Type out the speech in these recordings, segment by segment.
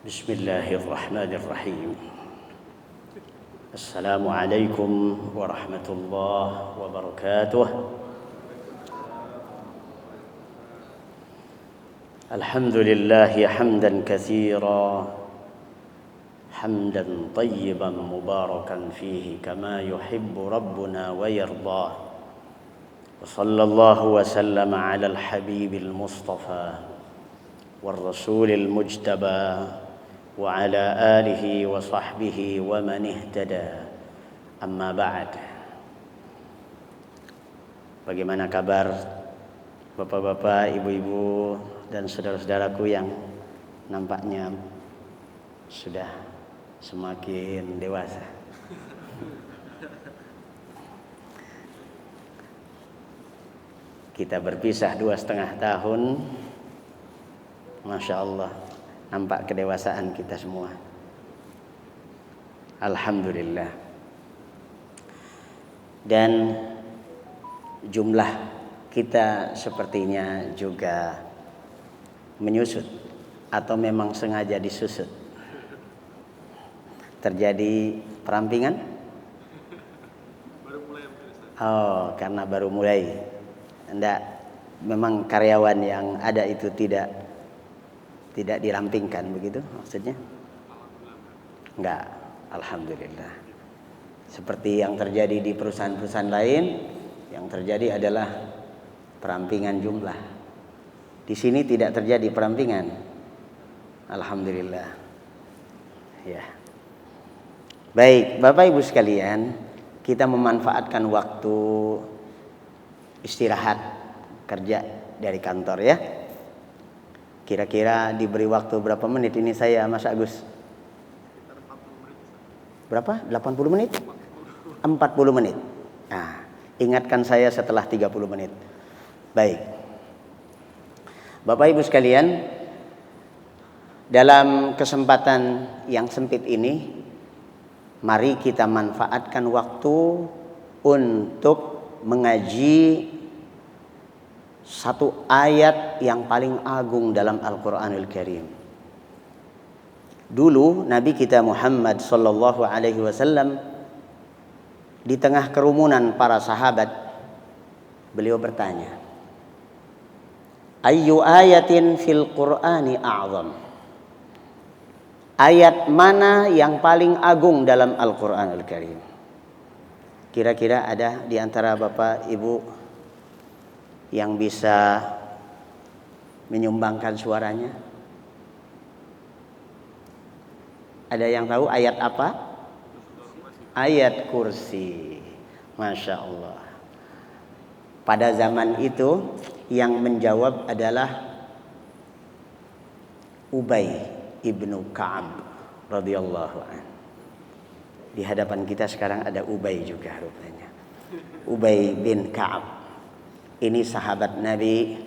بسم الله الرحمن الرحيم. السلام عليكم ورحمة الله وبركاته. الحمد لله حمدا كثيرا حمدا طيبا مباركا فيه كما يحب ربنا ويرضاه. وصلى الله وسلم على الحبيب المصطفى والرسول المجتبى وعلى آله وصحبه ومن اهتدى. Amma ba'd. Bagaimana kabar bapak-bapak, ibu-ibu dan saudara-saudaraku yang nampaknya sudah semakin dewasa? Kita berpisah 2,5 tahun. Masya Allah, nampak kedewasaan kita semua. Alhamdulillah. Dan jumlah kita sepertinya juga menyusut atau memang sengaja disusut. Terjadi perampingan? Oh, karena baru mulai. Enggak, memang karyawan yang ada itu tidak dirampingkan begitu maksudnya? Enggak, alhamdulillah. Seperti yang terjadi di perusahaan-perusahaan lain, yang terjadi adalah perampingan jumlah. Di sini tidak terjadi perampingan. Alhamdulillah. Ya. Baik, Bapak Ibu sekalian, kita memanfaatkan waktu istirahat kerja dari kantor ya. Kira-kira diberi waktu berapa menit ini saya, Mas Agus? Berapa? 80 menit? 40 menit. Nah, ingatkan saya setelah 30 menit. Baik. Bapak Ibu sekalian, dalam kesempatan yang sempit ini, mari kita manfaatkan waktu untuk mengaji satu ayat yang paling agung dalam Al-Quranul Karim. Dulu Nabi kita Muhammad sallallahu alaihi wasallam di tengah kerumunan para sahabat, beliau bertanya, "Ayyu ayatin fil Qur'ani a'zam?" Ayat mana yang paling agung dalam Al-Quranul Karim? Kira-kira ada di antara Bapak Ibu yang bisa menyumbangkan suaranya? Ada yang tahu ayat apa? Ayat kursi. Masya Allah. Pada zaman itu yang menjawab adalah Ubay ibnu Ka'ab radhiyallahu anhu. Di hadapan kita sekarang ada Ubay juga rupanya. Ubay bin Ka'ab. Ini sahabat Nabi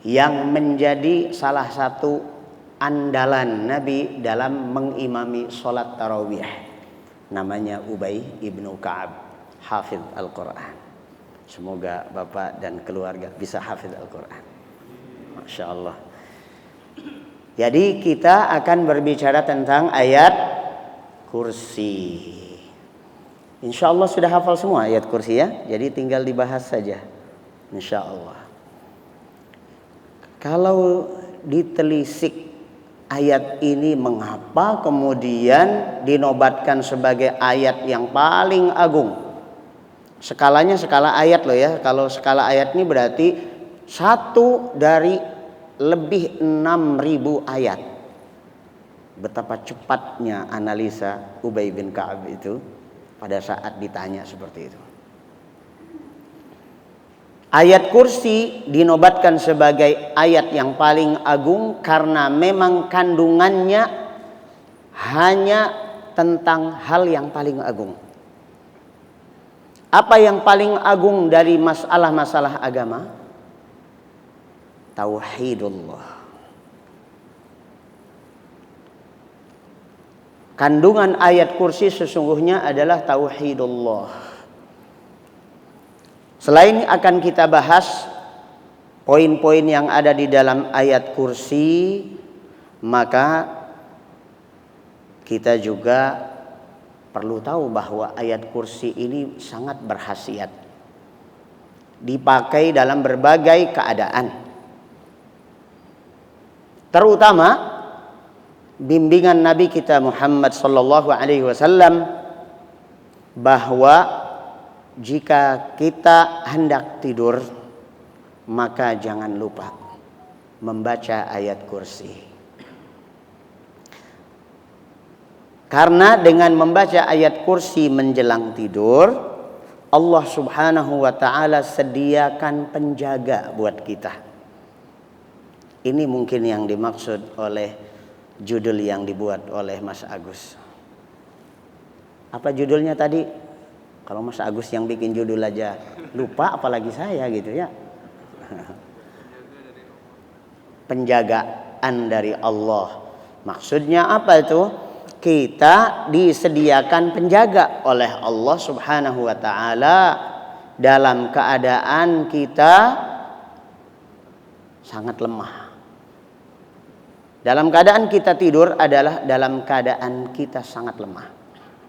yang menjadi salah satu andalan Nabi dalam mengimami sholat tarawih. Namanya Ubay ibnu Ka'ab, hafidh Al-Quran. Semoga Bapak dan keluarga bisa hafidh Al-Quran. Masya Allah. Jadi kita akan berbicara tentang ayat kursi. Insya Allah sudah hafal semua ayat kursi ya. Jadi tinggal dibahas saja. Insya Allah. Kalau ditelisik ayat ini mengapa kemudian dinobatkan sebagai ayat yang paling agung? Skalanya skala ayat loh ya. Kalau skala ayat ini berarti satu dari lebih 6.000 ayat. Betapa cepatnya analisa Ubay bin Ka'ab itu pada saat ditanya seperti itu. Ayat kursi dinobatkan sebagai ayat yang paling agung karena memang kandungannya hanya tentang hal yang paling agung. Apa yang paling agung dari masalah-masalah agama? Tauhidullah. Kandungan ayat kursi sesungguhnya adalah tauhidullah. Selain akan kita bahas poin-poin yang ada di dalam ayat kursi, maka kita juga perlu tahu bahwa ayat kursi ini sangat berkhasiat. Dipakai dalam berbagai keadaan. Terutama bimbingan Nabi kita Muhammad sallallahu alaihi wasallam bahwa jika kita hendak tidur maka jangan lupa membaca ayat kursi. Karena dengan membaca ayat kursi menjelang tidur, Allah Subhanahu wa taala sediakan penjaga buat kita. Ini mungkin yang dimaksud oleh judul yang dibuat oleh Mas Agus. Apa judulnya tadi? Kalau Mas Agus yang bikin judul aja lupa, apalagi saya gitu ya. Penjagaan dari Allah. Maksudnya apa itu? Kita disediakan penjaga oleh Allah Subhanahu wa taala dalam keadaan kita sangat lemah. Dalam keadaan kita tidur adalah dalam keadaan kita sangat lemah.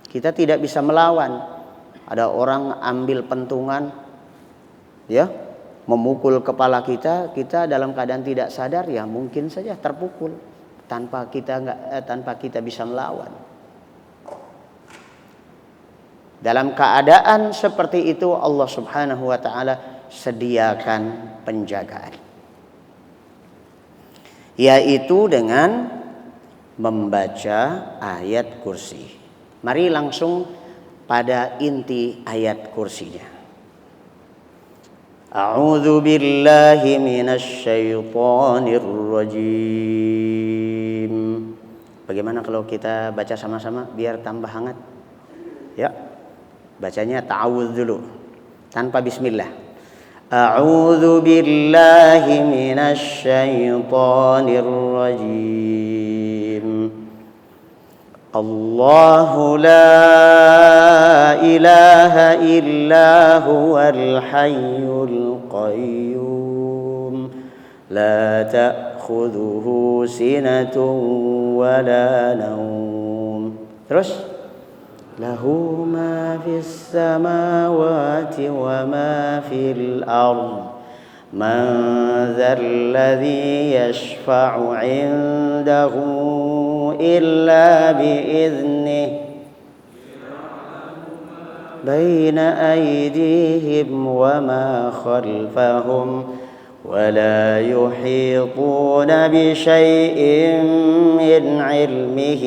Kita tidak bisa melawan. Ada orang ambil pentungan ya, memukul kepala kita, kita dalam keadaan tidak sadar ya mungkin saja terpukul. Tanpa kita bisa melawan. Dalam keadaan seperti itu Allah Subhanahu wa taala sediakan penjagaan. Yaitu dengan membaca ayat kursi. Mari langsung pada inti ayat kursinya. A'udzu billahi minasy syaithanir rajim. Bagaimana kalau kita baca sama-sama biar tambah hangat? Ya. Bacanya ta'awudz dulu tanpa bismillah. A'udzu billahi minasy syaithanir rajim. Allahu la ilaha illa huwal hayyul qayyum la ta'khudhuhu sinatun wa la nawm. Terus lahu ma fis samawati wa ma fil ardh man dzal ladzi yashfa'u 'indahu illa bi'iznihi baina aydihim wa ma khalfahum ولا يحيطون بشيء من علمه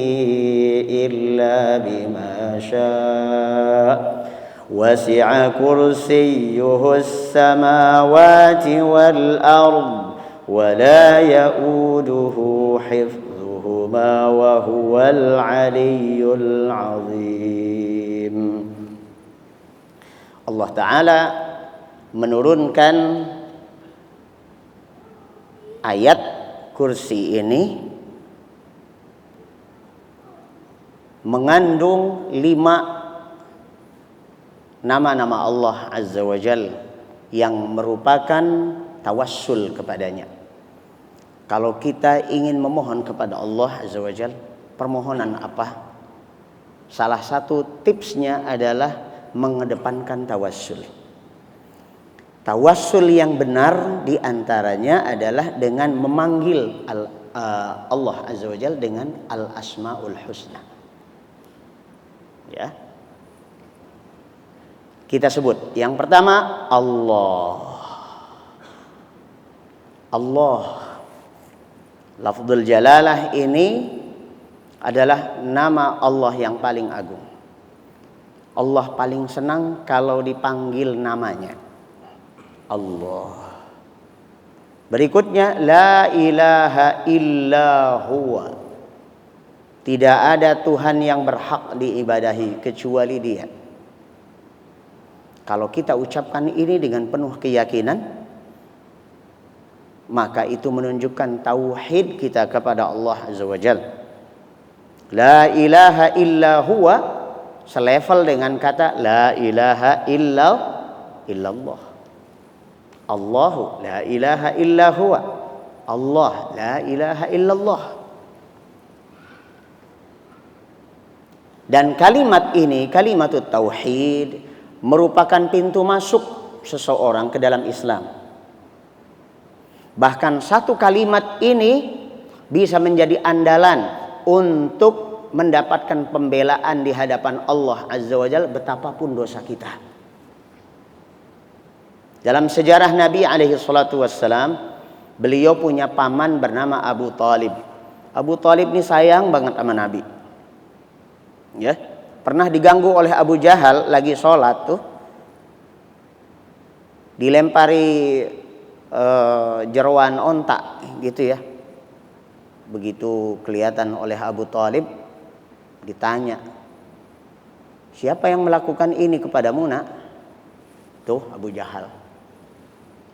إلا بما شاء وسع كرسيه السماوات والأرض ولا يؤوده حفظهما وهو العلي العظيم. Allah Ta'ala menurunkan ayat kursi ini mengandung 5 nama-nama Allah Azza wa Jal yang merupakan tawassul kepadanya. Kalau kita ingin memohon kepada Allah Azza wa Jal, permohonan apa? Salah satu tipsnya adalah mengedepankan tawassul. Tawassul yang benar diantaranya adalah dengan memanggil Allah Azza wa Jalla dengan Al-Asmaul Husna. Ya. Kita sebut. Yang pertama Allah. Allah. Lafdzul Jalalah ini adalah nama Allah yang paling agung. Allah paling senang kalau dipanggil namanya. Allah. Berikutnya la ilaha illa huwa. Tidak ada Tuhan yang berhak diibadahi kecuali Dia. Kalau kita ucapkan ini dengan penuh keyakinan, maka itu menunjukkan tauhid kita kepada Allah Azza wa Jalla. La ilaha illa huwa selevel dengan kata la ilaha illallah. Allahu la ilaha illa huwa. Allah la ilaha illallah. Dan kalimat ini, kalimatut tauhid, merupakan pintu masuk seseorang ke dalam Islam. Bahkan satu kalimat ini bisa menjadi andalan untuk mendapatkan pembelaan di hadapan Allah Azza wa Jalla betapapun dosa kita. Dalam sejarah Nabi alaihi salatu wassalam, beliau punya paman bernama Abu Talib. Abu Talib ini sayang banget sama Nabi. Ya, pernah diganggu oleh Abu Jahal lagi sholat tuh, dilempari jeroan onta gitu ya. Begitu kelihatan oleh Abu Talib, ditanya, siapa yang melakukan ini kepadamu nak? Tuh Abu Jahal.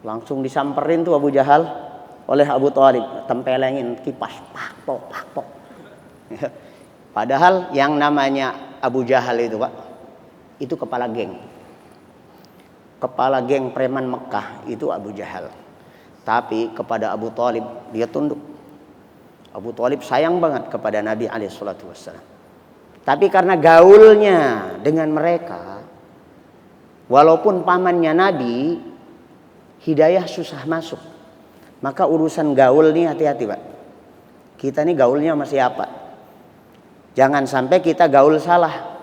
Langsung disamperin tuh Abu Jahal oleh Abu Talib, tempelengin kipas, pak pok. Padahal yang namanya Abu Jahal itu Pak, itu kepala geng. Kepala geng preman Mekah itu Abu Jahal. Tapi kepada Abu Talib dia tunduk. Abu Talib sayang banget kepada Nabi alaihissalatu wassalam. Tapi karena gaulnya dengan mereka, walaupun pamannya Nabi, hidayah susah masuk. Maka urusan gaul nih hati-hati Pak. Kita nih gaulnya sama siapa? Jangan sampai kita gaul salah.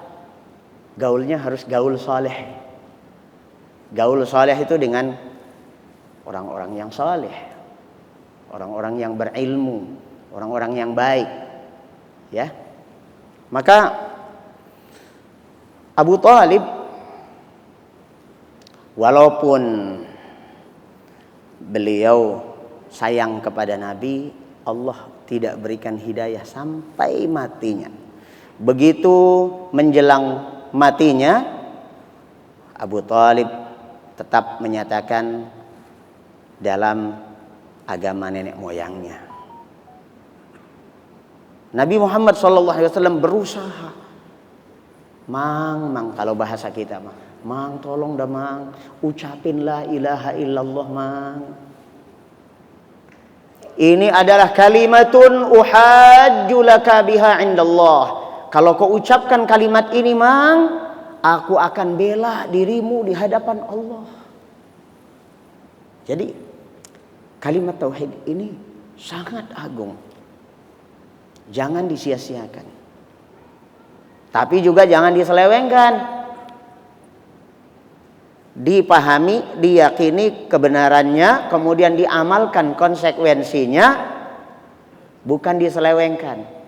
Gaulnya harus gaul soleh. Gaul soleh itu dengan orang-orang yang soleh, orang-orang yang berilmu, orang-orang yang baik. Ya, maka Abu Talib walaupun beliau sayang kepada Nabi, Allah tidak berikan hidayah sampai matinya. Begitu menjelang matinya, Abu Talib tetap menyatakan dalam agama nenek moyangnya. Nabi Muhammad SAW berusaha, mang kalau bahasa kita mang tolong dah mang, ucapin la ilaha illallah mang. Ini adalah kalimatun uhajju laka biha indallah. Kalau kau ucapkan kalimat ini mang, aku akan bela dirimu di hadapan Allah. Jadi kalimat tauhid ini sangat agung. Jangan disia-siakan. Tapi juga jangan diselewengkan. Dipahami, diyakini kebenarannya, kemudian diamalkan konsekuensinya, bukan diselewengkan.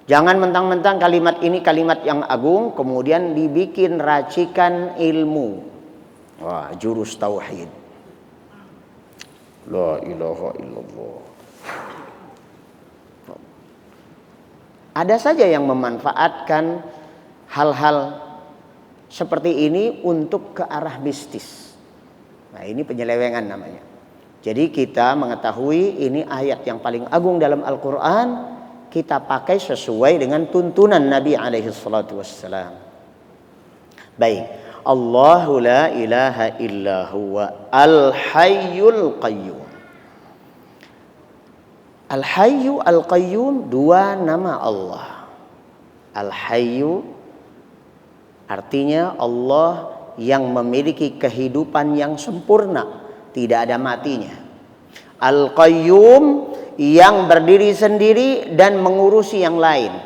Jangan mentang-mentang kalimat ini kalimat yang agung, kemudian dibikin racikan ilmu. Wah, jurus tauhid. La ilaha illallah. Ada saja yang memanfaatkan hal-hal seperti ini untuk ke arah mistis. Nah, ini penyelewengan namanya. Jadi kita mengetahui ini ayat yang paling agung dalam Al-Quran, kita pakai sesuai dengan tuntunan Nabi alaihi salatu wassalam. Baik, Allahu la ilaha illa huwa al-hayyul qayyum. Al-hayyu al-qayyum, dua nama Allah. Al-hayyu artinya Allah yang memiliki kehidupan yang sempurna, tidak ada matinya. Al-qayyum yang berdiri sendiri dan mengurusi yang lain.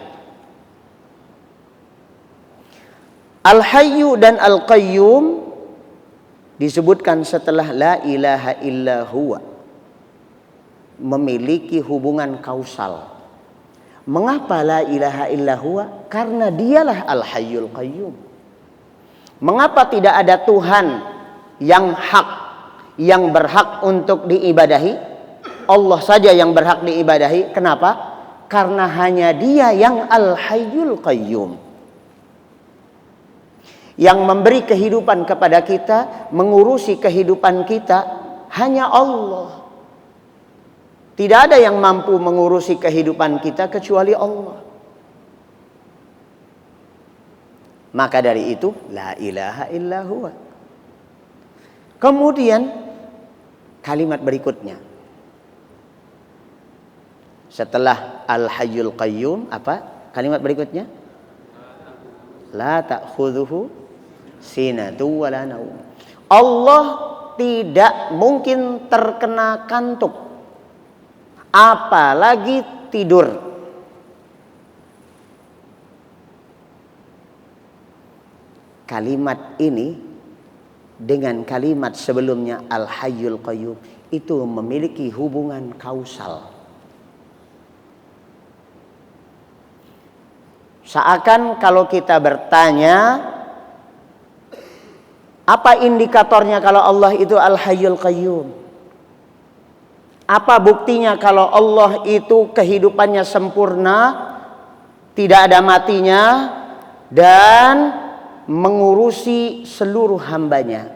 Al-hayyu dan al-qayyum disebutkan setelah la ilaha illa huwa, memiliki hubungan kausal. Mengapa la ilaha illa huwa? Karena dialah al-hayyul qayyum. Mengapa tidak ada Tuhan yang hak, yang berhak untuk diibadahi? Allah saja yang berhak diibadahi. Kenapa? Karena hanya Dia yang al-hayyul qayyum, yang memberi kehidupan kepada kita, mengurusi kehidupan kita, hanya Allah. Tidak ada yang mampu mengurusi kehidupan kita kecuali Allah. Maka dari itu la ilaha illa huwa. Kemudian kalimat berikutnya, setelah al-hayyul qayyum apa? Kalimat berikutnya, la ta'khudhuhu sinatu wala naum. Allah tidak mungkin terkena kantuk, apalagi tidur. Kalimat ini dengan kalimat sebelumnya Al-Hayyul Qayyum itu memiliki hubungan kausal. Seakan kalau kita bertanya, apa indikatornya kalau Allah itu Al-Hayyul Qayyum? Apa buktinya kalau Allah itu kehidupannya sempurna, tidak ada matinya, dan mengurusi seluruh hambanya?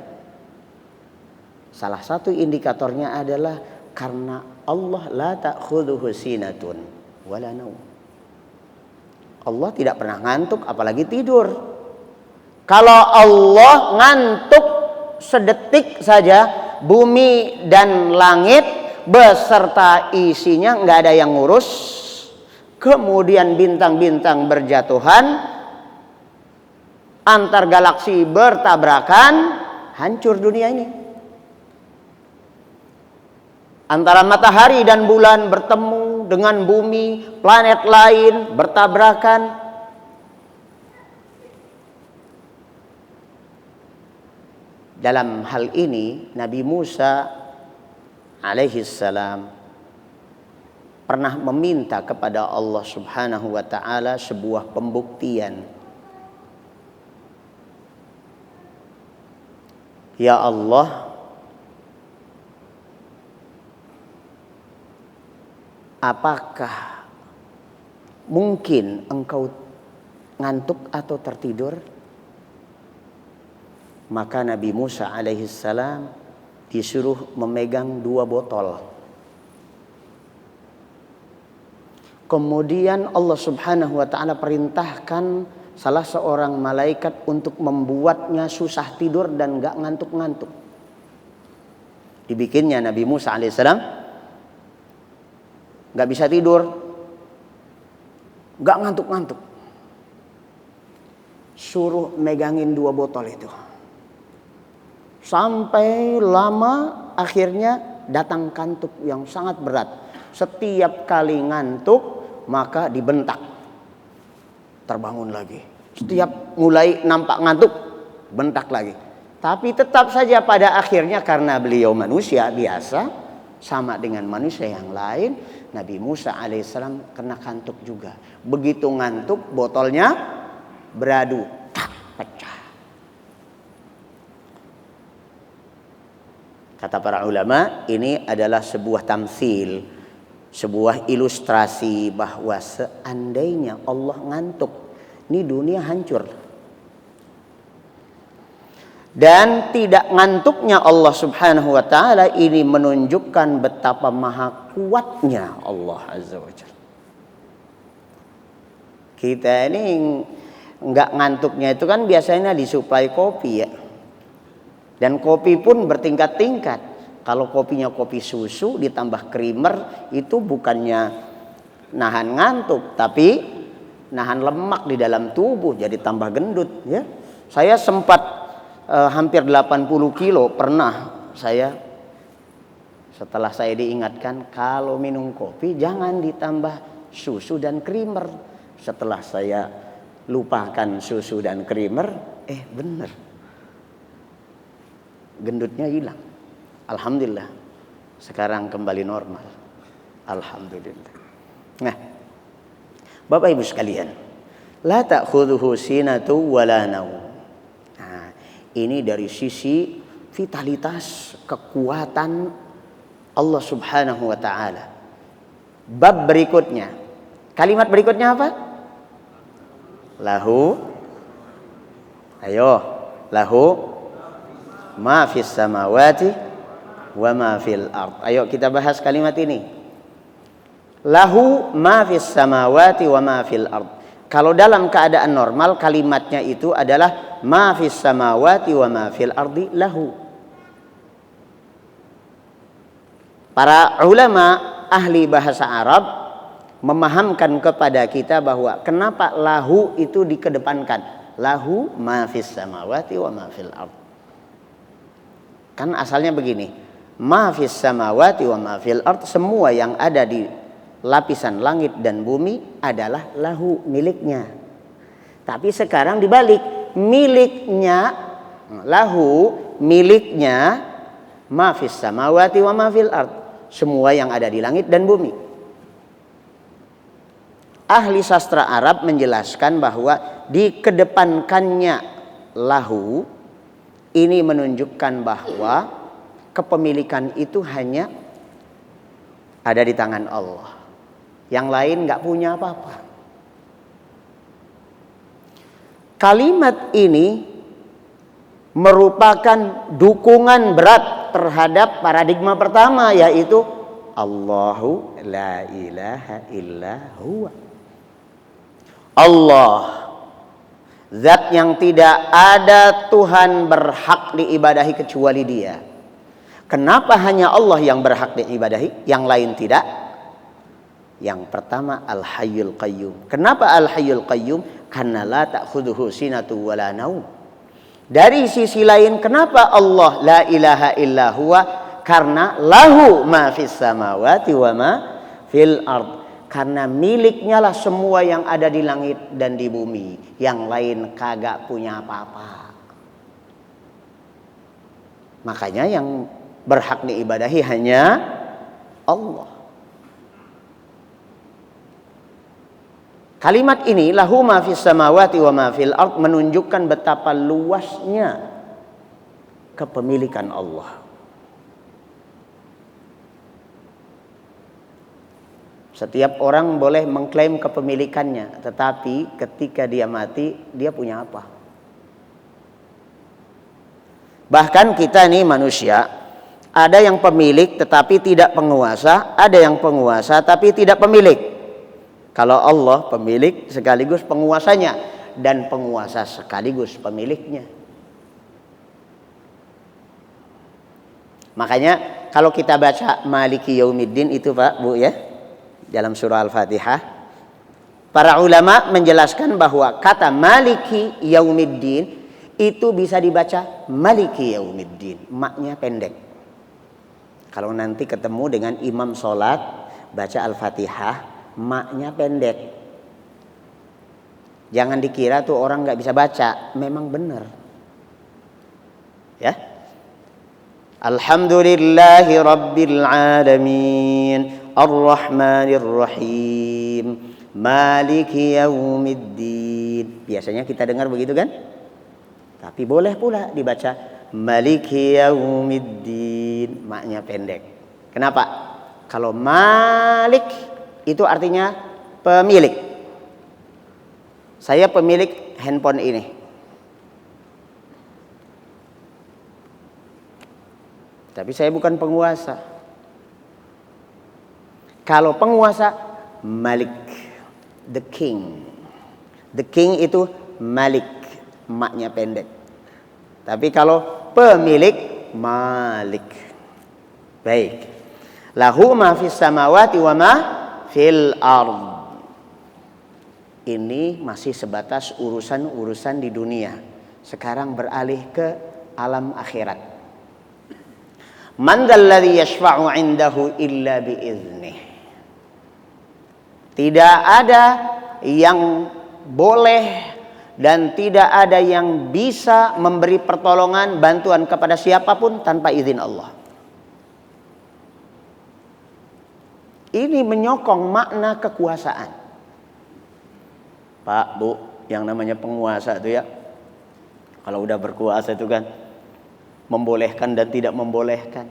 Salah satu indikatornya adalah karena Allah la ta'khudhuhu sinatun wala naum. Allah tidak pernah ngantuk apalagi tidur. Kalau Allah ngantuk sedetik saja, bumi dan langit beserta isinya nggak ada yang ngurus, kemudian bintang-bintang berjatuhan, antar galaksi bertabrakan, hancur dunia ini. Antara matahari dan bulan bertemu dengan bumi, planet lain bertabrakan. Dalam hal ini Nabi Musa alaihissalam pernah meminta kepada Allah Subhanahu wa ta'ala sebuah pembuktian. Ya Allah, apakah mungkin engkau ngantuk atau tertidur? Maka Nabi Musa alaihissalam disuruh memegang 2 botol. Kemudian Allah Subhanahu wa ta'ala perintahkan salah seorang malaikat untuk membuatnya susah tidur dan gak ngantuk-ngantuk. Dibikinnya Nabi Musa alaihissalam gak bisa tidur, gak ngantuk-ngantuk. Suruh megangin 2 botol itu. Sampai lama akhirnya datang kantuk yang sangat berat. Setiap kali ngantuk maka dibentak, terbangun lagi. Setiap mulai nampak ngantuk, bentak lagi. Tapi tetap saja pada akhirnya karena beliau manusia biasa, sama dengan manusia yang lain, Nabi Musa alaihissalam kena kantuk juga. Begitu ngantuk, botolnya beradu, pecah. Kata para ulama, ini adalah sebuah tamsil, sebuah ilustrasi bahwa seandainya Allah ngantuk, ini dunia hancur. Dan tidak ngantuknya Allah Subhanahu wa ta'ala ini menunjukkan betapa maha kuatnya Allah Azza wa Jalla. Kita ini nggak ngantuknya itu kan biasanya disuplai kopi ya. Dan kopi pun bertingkat-tingkat. Kalau kopinya kopi susu ditambah creamer, itu bukannya nahan ngantuk, tapi nahan lemak di dalam tubuh, jadi tambah gendut ya. Saya sempat hampir 80 kilo pernah saya, setelah saya diingatkan kalau minum kopi jangan ditambah susu dan creamer. Setelah saya lupakan susu dan creamer, bener, gendutnya hilang. Alhamdulillah, sekarang kembali normal. Alhamdulillah. Nah, Bapak Ibu sekalian, la ta'khudhuhu sinatu wala naum. Nah, ini dari sisi vitalitas, kekuatan Allah Subhanahu wa ta'ala. Bab berikutnya, kalimat berikutnya apa? Lahu, lahu ma fis samawati wa ma fil ard. Ayo kita bahas kalimat ini. Lahu ma fis samawati wa ma fil ard. Kalau dalam keadaan normal kalimatnya itu adalah ma fis samawati wa ma fil ardi lahu. Para ulama ahli bahasa Arab memahamkan kepada kita bahwa kenapa lahu itu dikedepankan. Lahu ma fis samawati wa ma fil ard. Kan asalnya begini, ma fis samawati wa ma fil ard, semua yang ada di lapisan langit dan bumi adalah lahu, miliknya. Tapi sekarang dibalik, miliknya lahu, miliknya ma fis samawati wa ma fil ard, semua yang ada di langit dan bumi. Ahli sastra Arab menjelaskan bahwa dikedepankannya lahu ini menunjukkan bahwa kepemilikan itu hanya ada di tangan Allah. Yang lain nggak punya apa-apa. Kalimat ini merupakan dukungan berat terhadap paradigma pertama, yaitu Allahu la ilaha illa huwa. Allah, zat yang tidak ada Tuhan berhak diibadahi kecuali Dia. Kenapa hanya Allah yang berhak diibadahi, yang lain tidak? Yang pertama Al-Hayyul Qayyum. Kenapa Al-Hayyul Qayyum? Karena la ta'khudhuhu sinatu wa la naum. Dari sisi lain, kenapa Allah la ilaha illa huwa? Karena lahu ma fis samawati wa ma fil ard. Karena miliknya lah semua yang ada di langit dan di bumi. Yang lain kagak punya apa-apa. Makanya yang berhak diibadahi hanya Allah. Kalimat ini lahu ma fis samawati wa ma fil ard menunjukkan betapa luasnya kepemilikan Allah. Setiap orang boleh mengklaim kepemilikannya, tetapi ketika dia mati, dia punya apa? Bahkan kita nih manusia, ada yang pemilik tetapi tidak penguasa, ada yang penguasa tapi tidak pemilik. Kalau Allah pemilik sekaligus penguasanya, dan penguasa sekaligus pemiliknya. Makanya kalau kita baca Maliki Yaumiddin itu Pak, Bu ya, dalam surah Al-Fatihah, para ulama menjelaskan bahwa kata Maliki Yaumiddin itu bisa dibaca Maliki Yaumiddin, maknya pendek. Kalau nanti ketemu dengan imam sholat baca Al-Fatihah, maknya pendek. Jangan dikira tuh orang nggak bisa baca, memang benar. Ya. Alhamdulillahi Rabbil Alamin Ar-Rahmanir Rahim Maliki Yaumiddin. Biasanya kita dengar begitu kan? Tapi boleh pula dibaca Maliki Yaumiddin, maknya pendek. Kenapa? Kalau Malik itu artinya pemilik. Saya pemilik handphone ini. Tapi saya bukan penguasa. Kalau penguasa, Malik, the king. The king itu Malik, maknya pendek. Tapi kalau pemilik, Malik. Baik. Lahu ma fis samawati wa ma fil ard. Ini masih sebatas urusan-urusan di dunia. Sekarang beralih ke alam akhirat. Man dzalladzi yashfa'u 'indahu illa biiznih. Tidak ada yang boleh dan tidak ada yang bisa memberi pertolongan, bantuan kepada siapapun tanpa izin Allah. Ini menyokong makna kekuasaan. Pak, Bu, yang namanya penguasa itu ya, kalau udah berkuasa itu kan membolehkan dan tidak membolehkan.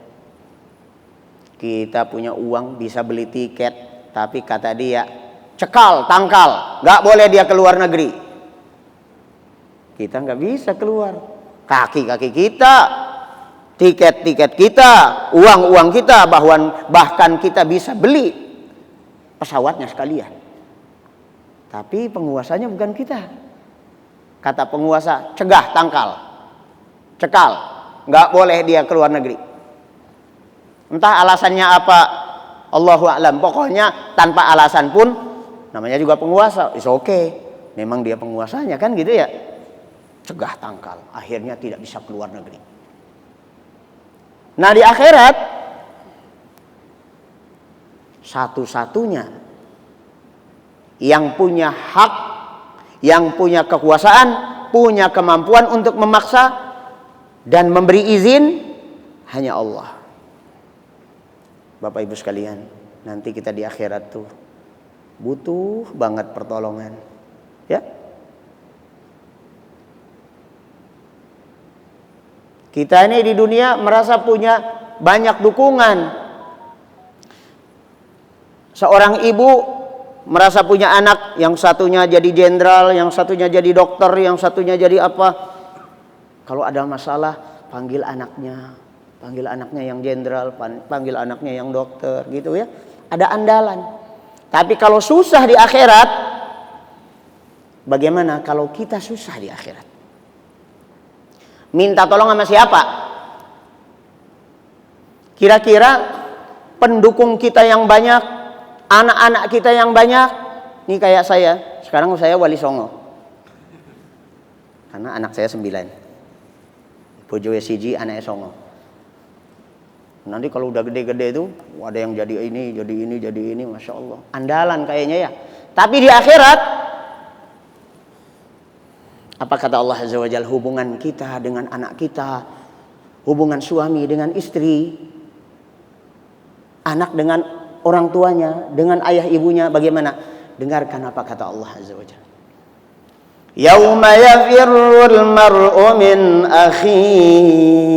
Kita punya uang bisa beli tiket, tapi kata dia cekal, tangkal, nggak boleh dia keluar negeri. Kita nggak bisa keluar. Kaki-kaki kita, tiket-tiket kita, uang-uang kita, bahkan kita bisa beli pesawatnya sekalian. Tapi penguasanya bukan kita. Kata penguasa, cegah, tangkal, cekal. Nggak boleh dia keluar negeri. Entah alasannya apa, Allahu a'lam. Pokoknya tanpa alasan pun namanya juga penguasa. It's okay. Memang dia penguasanya kan gitu ya. Cegah tangkal. Akhirnya tidak bisa keluar negeri. Nah di akhirat satu-satunya yang punya hak, yang punya kekuasaan, punya kemampuan untuk memaksa dan memberi izin hanya Allah. Bapak Ibu sekalian, nanti kita di akhirat tuh butuh banget pertolongan. Ya. Kita ini di dunia merasa punya banyak dukungan. Seorang ibu merasa punya anak, yang satunya jadi jenderal, yang satunya jadi dokter, yang satunya jadi apa. Kalau ada masalah, panggil anaknya yang jenderal, panggil anaknya yang dokter, gitu ya. Ada andalan. Tapi kalau susah di akhirat, bagaimana kalau kita susah di akhirat? Minta tolong sama siapa? Kira-kira pendukung kita yang banyak, anak-anak kita yang banyak, ini kayak saya. Sekarang saya Wali Songo. Karena anak saya 9. Bojo siji, anaknya Songo. Nanti kalau udah gede-gede itu ada yang jadi ini, Masya Allah. Andalan kayaknya ya. Tapi di akhirat, apa kata Allah Azza wa Jalla, hubungan kita dengan anak kita, hubungan suami dengan istri, anak dengan orang tuanya, dengan ayah ibunya, bagaimana? Dengarkan apa kata Allah Azza wa Jalla. Yauma yafirrul mar'u min akhihi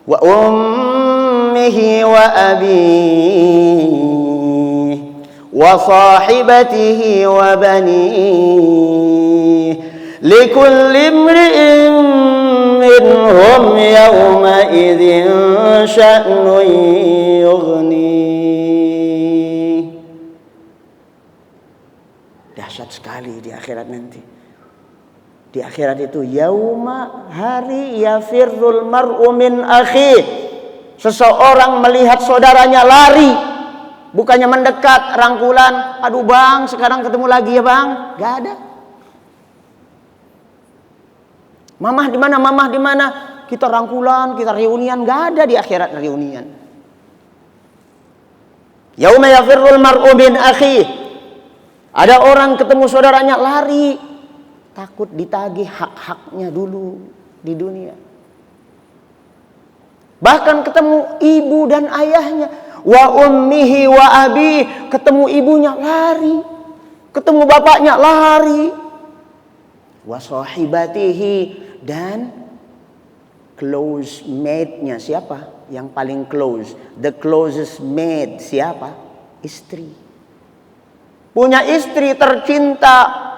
wa ummihi wa abihi wa sahibatihi wa banihi likulli imri'in minhum yawma idzin sya'nun yughni. Dahsyat sekali di akhirat nanti. Di akhirat itu yauma, hari, yafirrul mar'u min akhi. Seseorang melihat saudaranya lari, bukannya mendekat, rangkulan. Aduh bang, sekarang ketemu lagi ya bang. Gak ada. Mamah di mana? Mamah di mana? Kita rangkulan, kita reunian. Gak ada di akhirat reunian. Yauma yafirrul mar'u min akhi. Ada orang ketemu saudaranya lari, takut ditagih hak-haknya dulu di dunia. Bahkan ketemu ibu dan ayahnya, wa ummihi wa abi, ketemu ibunya lari, ketemu bapaknya lari, wa sahibatihi, dan close mate-nya siapa? Yang paling close, the closest mate siapa? Istri. Punya istri tercinta.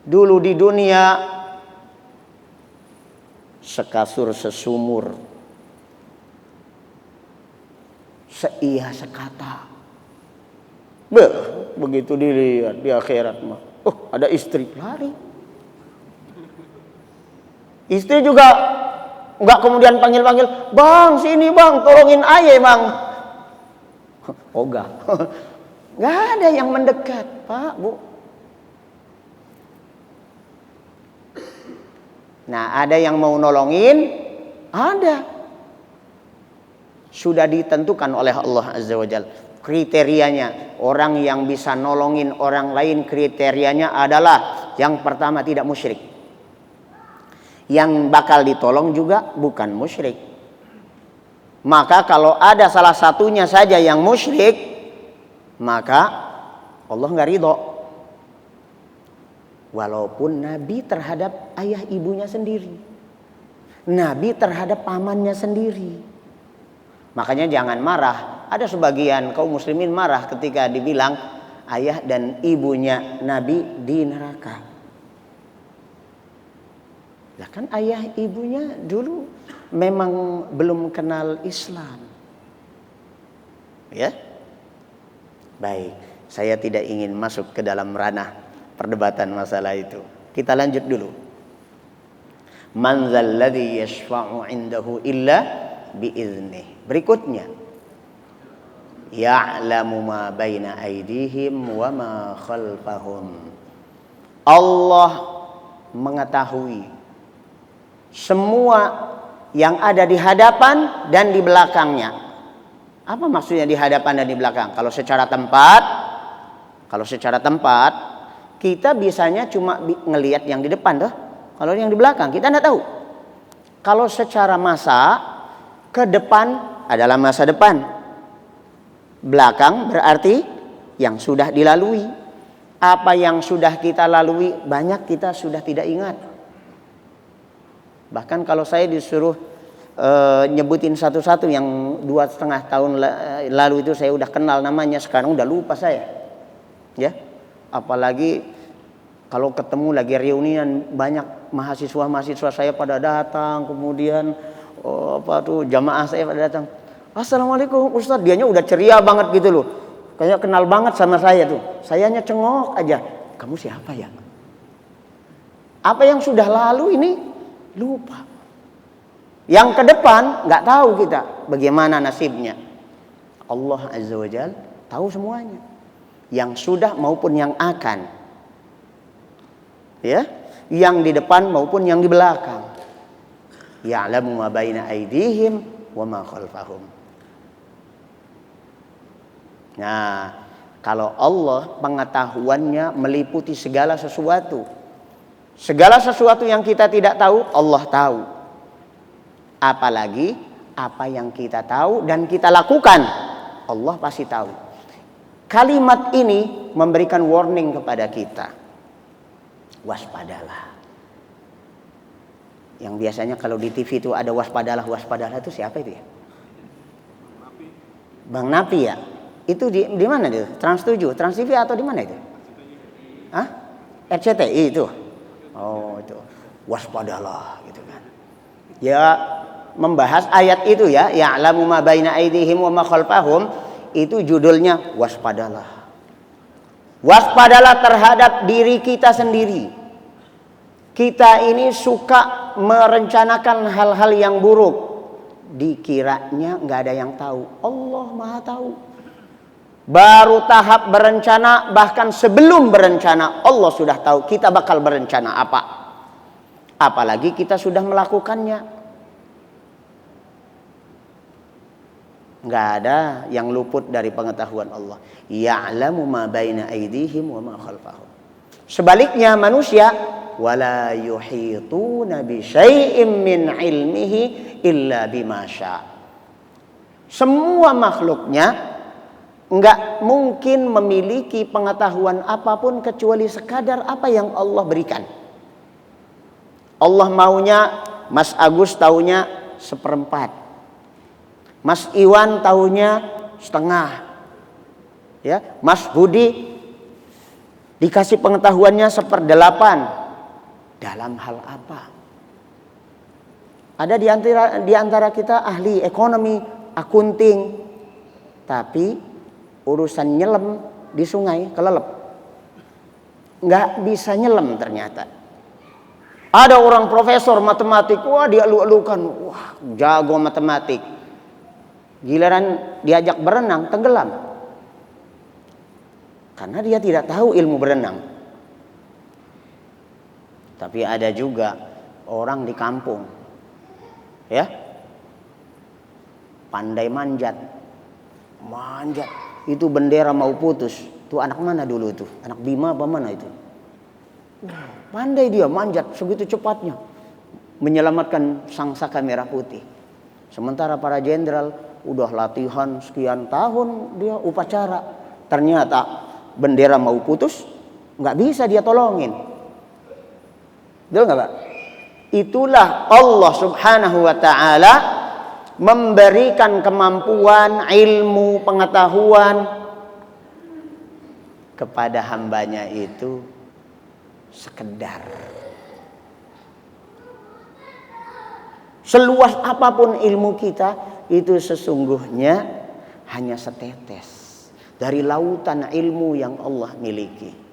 Dulu di dunia sekasur sesumur, seia sekata. Begitu dilihat di akhirat mah, oh ada istri, lari. Istri juga enggak kemudian panggil-panggil, bang sini bang, tolongin aye bang. Enggak. Enggak ada yang mendekat, Pak, Bu. Nah, ada yang mau nolongin, ada. Sudah ditentukan oleh Allah Azza wa Jalla kriterianya. Orang yang bisa nolongin orang lain kriterianya adalah yang pertama tidak musyrik. Yang bakal ditolong juga bukan musyrik. Maka kalau ada salah satunya saja yang musyrik, maka Allah nggak ridho. Walaupun Nabi terhadap ayah ibunya sendiri, Nabi terhadap pamannya sendiri. Makanya jangan marah. Ada sebagian kaum muslimin marah ketika dibilang ayah dan ibunya Nabi di neraka. Lah kan ayah ibunya dulu memang belum kenal Islam. Ya. Baik, saya tidak ingin masuk ke dalam ranah perdebatan masalah itu. Kita lanjut dulu. Man dzalladzi yashfa'u 'indahu illa biiznih. Berikutnya, ya'lamu ma baina aydihim wa ma khalfahum. Allah mengetahui semua yang ada di hadapan dan di belakangnya. Apa maksudnya di hadapan dan di belakang? Kalau secara tempat kita bisanya cuma ngelihat yang di depan tuh. Kalau yang di belakang kita enggak tahu. Kalau secara masa, ke depan adalah masa depan. Belakang berarti yang sudah dilalui. Apa yang sudah kita lalui banyak kita sudah tidak ingat. Bahkan kalau saya disuruh nyebutin satu-satu yang 2,5 tahun lalu itu saya udah kenal namanya, sekarang udah lupa saya. Ya, apalagi kalau ketemu lagi reunian banyak mahasiswa saya pada datang, kemudian jamaah saya pada datang. Assalamualaikum Ustadz, dianya udah ceria banget gitu loh. Kayak kenal banget sama saya tuh. Sayanya cengok aja. Kamu siapa ya? Apa yang sudah lalu ini lupa. Yang ke depan nggak tahu kita bagaimana nasibnya. Allah Azza wa Jalla tahu semuanya. Yang sudah maupun yang akan. Ya, yang di depan maupun yang di belakang. Ya'lamu ma baina aydihim wa ma khalfahum. Nah, kalau Allah pengetahuannya meliputi segala sesuatu. Segala sesuatu yang kita tidak tahu, Allah tahu. Apalagi apa yang kita tahu dan kita lakukan, Allah pasti tahu. Kalimat ini memberikan warning kepada kita. Waspadalah. Yang biasanya kalau di TV itu ada waspadalah itu siapa itu ya? Bang Napi ya? Itu di mana itu? Trans 7, Trans TV atau di mana itu? Hah? RCTI itu. Oh, itu. Waspadalah gitu kan. Ya, membahas ayat itu ya, ya'lamu ma baina aydihim wa ma khalfahum, itu judulnya waspadalah. Waspadalah terhadap diri kita sendiri. Kita ini suka merencanakan hal-hal yang buruk. Dikiranya nggak ada yang tahu. Allah Maha tahu. Baru tahap berencana, bahkan sebelum berencana Allah sudah tahu kita bakal berencana apa. Apalagi kita sudah melakukannya. Nggak ada yang luput dari pengetahuan Allah. Ya'lamu ma baina aydihim wa ma khalfahum. Sebaliknya manusia, wala yuhituna bi syai'im min ilmihi illa bima syaa. Semua makhluknya enggak mungkin memiliki pengetahuan apapun kecuali sekadar apa yang Allah berikan. Allah maunya Mas Agus taunya 1/4. Mas Iwan taunya 1/2. Ya, Mas Budi dikasih pengetahuannya 1/8. Dalam hal apa? Ada di antara kita ahli ekonomi, akunting, tapi urusan nyelam di sungai kelelep, nggak bisa nyelam ternyata. Ada orang profesor matematik, wah dia elu-elukan, wah jago matematik. Giliran diajak berenang tenggelam, karena dia tidak tahu ilmu berenang. Tapi ada juga orang di kampung, ya, pandai manjat, itu bendera mau putus. Tuh anak mana dulu tuh? Anak Bima apa mana itu? Pandai dia manjat segitu cepatnya, menyelamatkan sangsaka merah putih. Sementara para jenderal udah latihan sekian tahun dia upacara, ternyata bendera mau putus, nggak bisa dia tolongin. Betul nggak Pak? Itulah Allah Subhanahu wa Ta'ala memberikan kemampuan, ilmu, pengetahuan kepada hambanya itu sekedar. Seluas apapun ilmu kita, itu sesungguhnya hanya setetes dari lautan ilmu yang Allah miliki.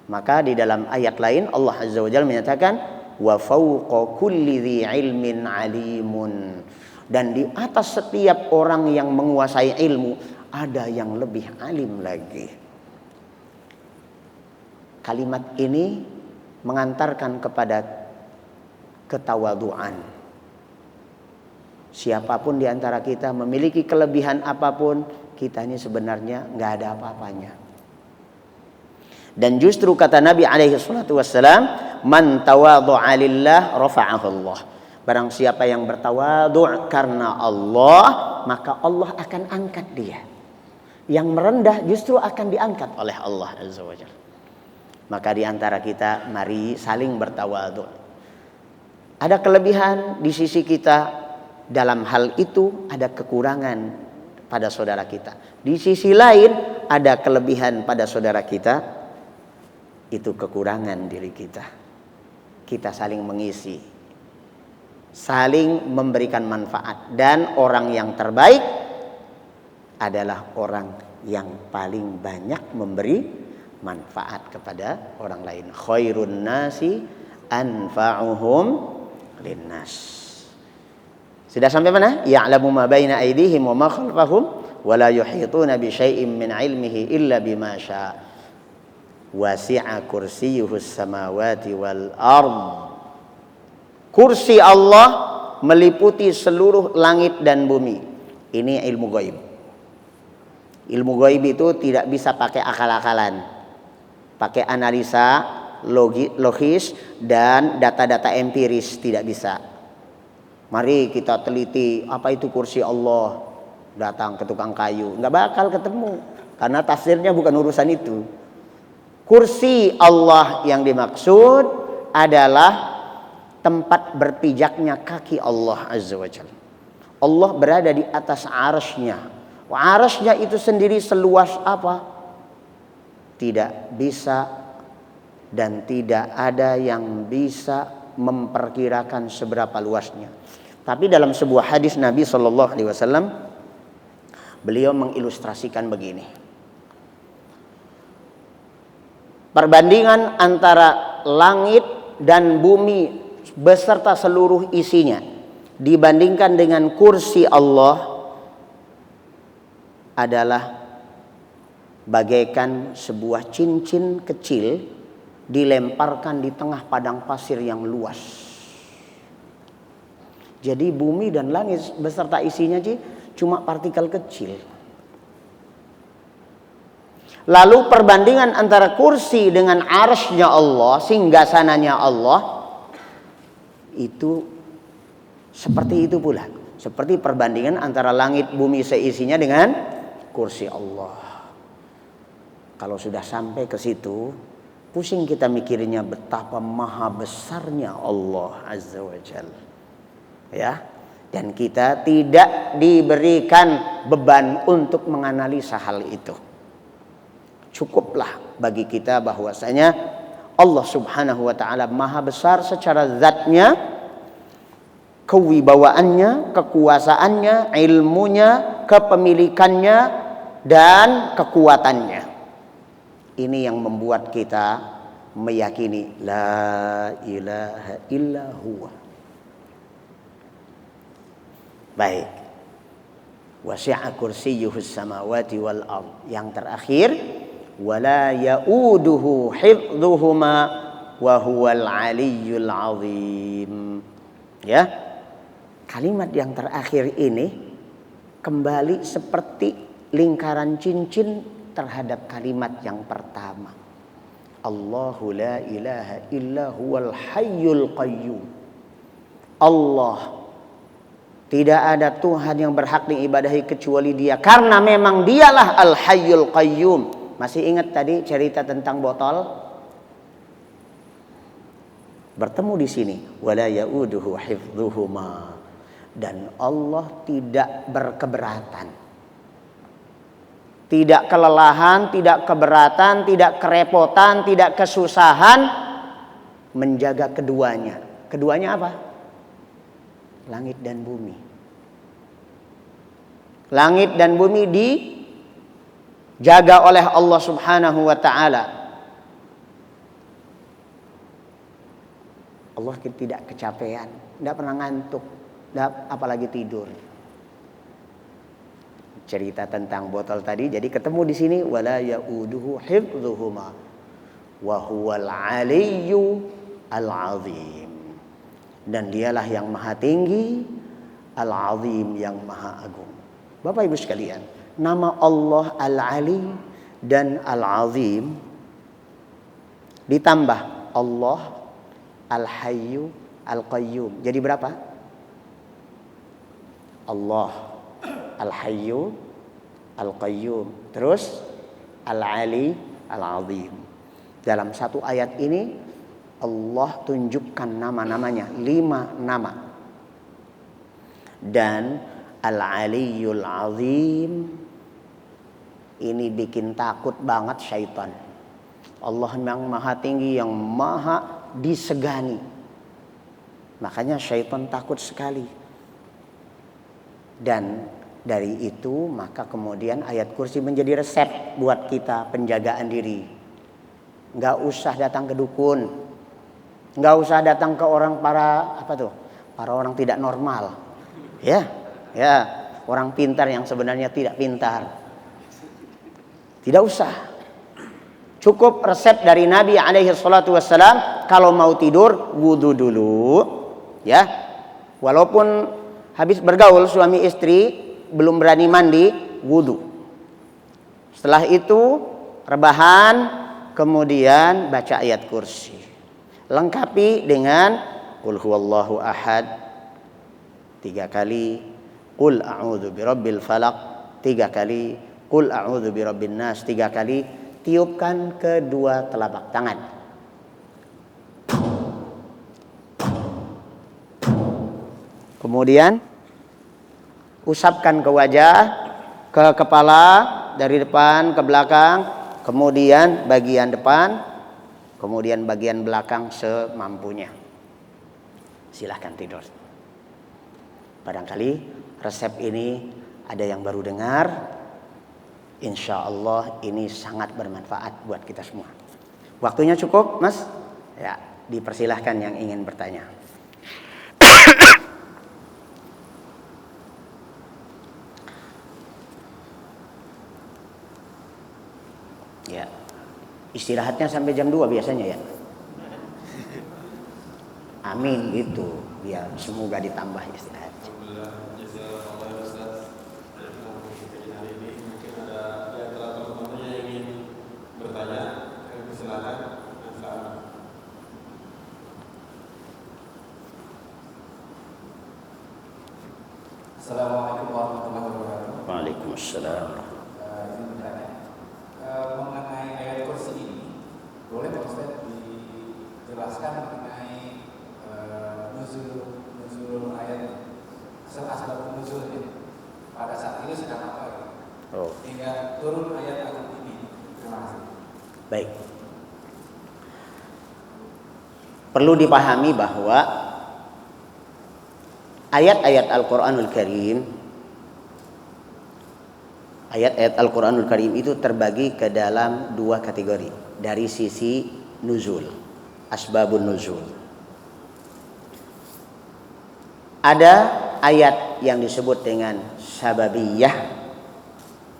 Maka di dalam ayat lain Allah Azza wa Jalla menyatakan wa fawqa kulli dzi ilmin alimun. Dan di atas setiap orang yang menguasai ilmu ada yang lebih alim lagi. Kalimat ini mengantarkan kepada ketawaduan. Siapapun di antara kita memiliki kelebihan apapun, kita ini sebenarnya nggak ada apa-apanya. Dan justru kata Nabi alaihi salatu wassalam, man tawadhu'a lillah rafa'ahu Allah. Barang siapa yang bertawadhu' karena Allah, maka Allah akan angkat dia. Yang merendah justru akan diangkat oleh Allah azza wajalla. Maka di antara kita mari saling bertawadhu'. Ada kelebihan di sisi kita, dalam hal itu ada kekurangan pada saudara kita. Di sisi lain ada kelebihan pada saudara kita, itu kekurangan diri kita. Kita saling mengisi, saling memberikan manfaat. Dan orang yang terbaik adalah orang yang paling banyak memberi manfaat kepada orang lain. Khairun nasi anfa'uhum linnas. Sudah sampai mana? Ya'lamu ma baina aydihim wa ma khalfahum wa la yuhituna bi syai'in min 'ilmihi illa bima syaa. Wasi'a kursiyyuhus samawati wal ard. Kursi Allah meliputi seluruh langit dan bumi. Ini ilmu gaib. Ilmu gaib itu tidak bisa pakai akal-akalan, pakai analisa logis dan data-data empiris, tidak bisa. Mari kita teliti apa itu kursi Allah. Datang ke tukang kayu, nggak bakal ketemu karena tafsirnya bukan urusan itu. Kursi Allah yang dimaksud adalah tempat berpijaknya kaki Allah azza wajalla. Allah berada di atas arasy-Nya. Arasy-Nya itu sendiri seluas apa? Tidak bisa dan tidak ada yang bisa memperkirakan seberapa luasnya. Tapi dalam sebuah hadis Nabi Shallallahu Alaihi Wasallam, beliau mengilustrasikan begini: perbandingan antara langit dan bumi beserta seluruh isinya dibandingkan dengan kursi Allah adalah bagaikan sebuah cincin kecil dilemparkan di tengah padang pasir yang luas. Jadi bumi dan langit beserta isinya cuma partikel kecil. Lalu perbandingan antara kursi dengan arsy-Nya Allah, singgasananya Allah, itu seperti itu pula. Seperti perbandingan antara langit bumi seisinya dengan kursi Allah. Kalau sudah sampai ke situ, pusing kita mikirnya betapa maha besarnya Allah azza wa jalla. Ya, dan kita tidak diberikan beban untuk menganalisa hal itu. Cukuplah bagi kita bahwasanya Allah subhanahu wa ta'ala maha besar secara zatnya, kewibawaannya, kekuasaannya, ilmunya, kepemilikannya, dan kekuatannya. Ini yang membuat kita meyakini la ilaha illa huwa. Baik. Wasi'a kursiyyuhus samawati wal ard. Yang terakhir, wala ya'uduhu hifdhuhuma wa huwal aliyyul azim. Ya. Kalimat yang terakhir ini kembali seperti lingkaran cincin terhadap kalimat yang pertama. Allahu la ilaha illa huwal hayyul qayyum. Allah, tidak ada Tuhan yang berhak diibadahi kecuali Dia, karena memang Dialah Al-Hayyul Qayyum. Masih ingat tadi cerita tentang botol? Bertemu di sini, wala ya'uduhu hifdhuhuma. Dan Allah tidak berkeberatan, tidak kelelahan, tidak keberatan, tidak kerepotan, tidak kesusahan menjaga keduanya. Keduanya apa? Langit dan bumi. Langit dan bumi dijaga oleh Allah subhanahu wa ta'ala. Allah tidak kecapean, tidak pernah ngantuk. apalagi tidur. Cerita tentang botol tadi, jadi ketemu di sini wala yauduhu hifdzuhuma wa huwal aliyyu al-azim. Dan dialah yang maha tinggi, al-azim yang maha agung. Bapak Ibu sekalian, nama Allah Al-Ali dan Al-Azim ditambah Allah Al-Hayyu Al-Qayyum. Jadi berapa? Allah Al-Hayyu Al-Qayyum. Terus Al-Ali Al-Azim. Dalam satu ayat ini Allah tunjukkan nama-namanya, 5 nama. Dan Al-Aliyyul Azim ini bikin takut banget syaitan. Allah yang maha tinggi, yang maha disegani. Makanya syaitan takut sekali. Dan dari itu maka kemudian ayat kursi menjadi resep buat kita penjagaan diri. Nggak usah datang ke dukun, nggak usah datang ke orang para orang tidak normal, ya orang pintar yang sebenarnya tidak pintar. Tidak usah. Cukup resep dari Nabi alaihi salatu wassalam, kalau mau tidur wudu dulu, ya. Walaupun habis bergaul suami istri belum berani mandi, wudu. Setelah itu rebahan, kemudian baca ayat kursi. Lengkapi dengan qul huwallahu ahad 3 kali, qul a'udzu birabbil falaq 3 kali, qul a'udzu birabbin nas 3 kali. Tiupkan kedua telapak tangan. Kemudian usapkan ke wajah, ke kepala, dari depan ke belakang, kemudian bagian depan, kemudian bagian belakang semampunya. Silahkan tidur. Barangkali resep ini ada yang baru dengar. Insya Allah ini sangat bermanfaat buat kita semua. Waktunya cukup, Mas? Ya, dipersilahkan yang ingin bertanya. Ya, istirahatnya sampai jam 2 biasanya ya. Amin gitu, biar semoga ditambah istirahat. Assalamualaikum warahmatullahi wabarakatuh. Waalaikumsalam. Mengenai ayat kursi ini, boleh Pak Ustaz dijelaskan mengenai nuzul ayat, asbab nuzulnya pada saat ini sedang apa? Hingga turun ayat agung ini. Terima kasih. Baik. Perlu dipahami bahwa ayat-ayat Al-Quranul Karim, ayat-ayat Al-Quranul Karim itu terbagi ke dalam 2 kategori dari sisi nuzul, asbabun nuzul. Ada ayat yang disebut dengan sababiyah